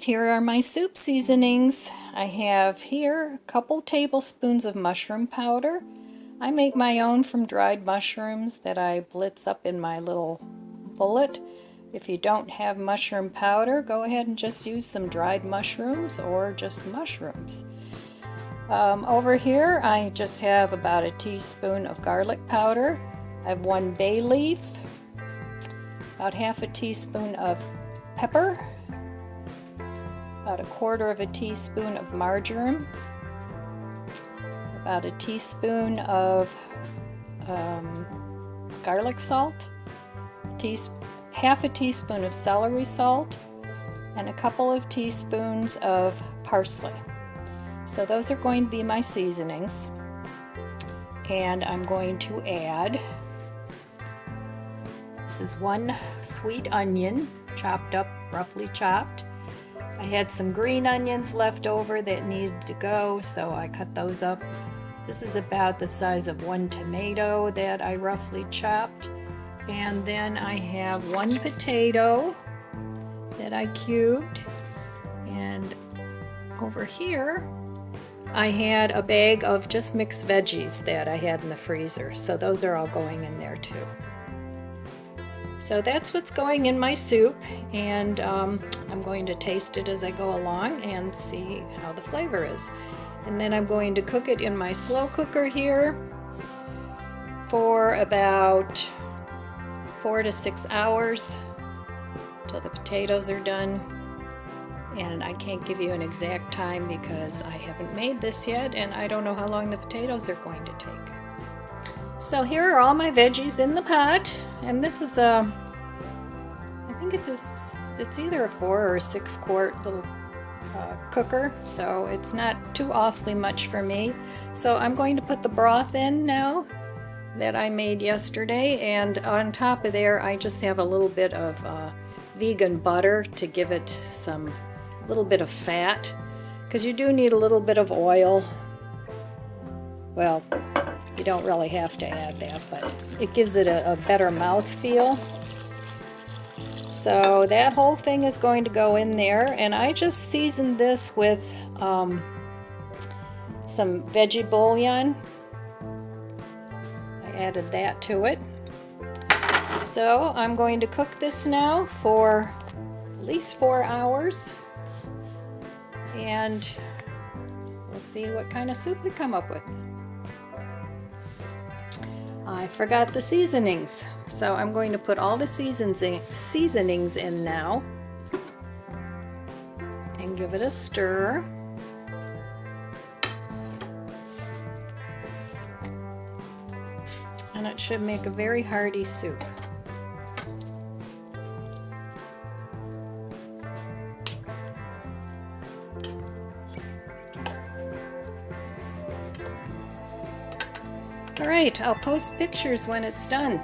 here are my soup seasonings. I have here a couple tablespoons of mushroom powder. I make my own from dried mushrooms that I blitz up in my little bullet. If you don't have mushroom powder, go ahead and just use some dried mushrooms or just mushrooms. Over here I just have about a teaspoon of garlic powder. I have 1 bay leaf, about half a teaspoon of pepper, about 1/4 teaspoon of marjoram, about a teaspoon of garlic salt, half a teaspoon of celery salt, and a couple of teaspoons of parsley. So those are going to be my seasonings. And I'm going to add, this is 1 sweet onion, chopped up, roughly chopped. I had some green onions left over that needed to go, so I cut those up. This is about the size of 1 tomato that I roughly chopped. And then I have 1 potato that I cubed. And over here, I had a bag of just mixed veggies that I had in the freezer. So those are all going in there too. So that's what's going in my soup, and I'm going to taste it as I go along and see how the flavor is. And then I'm going to cook it in my slow cooker here for about 4 to 6 hours till the potatoes are done. And I can't give you an exact time because I haven't made this yet and I don't know how long the potatoes are going to take. So here are all my veggies in the pot, and this is I think it's either a 4 or 6 quart little cooker, so it's not too awfully much for me. So I'm going to put the broth in now that I made yesterday, and on top of there I just have a little bit of vegan butter to give it some little bit of fat, because you do need a little bit of oil. Well, you don't really have to add that, but it gives it a better mouth feel. So that whole thing is going to go in there, and I just seasoned this with some veggie bouillon. I added that to it. So I'm going to cook this now for at least 4 hours, and we'll see what kind of soup we come up with. I forgot the seasonings, so I'm going to put all the seasonings in now and give it a stir. And it should make a very hearty soup. Alright, I'll post pictures when it's done.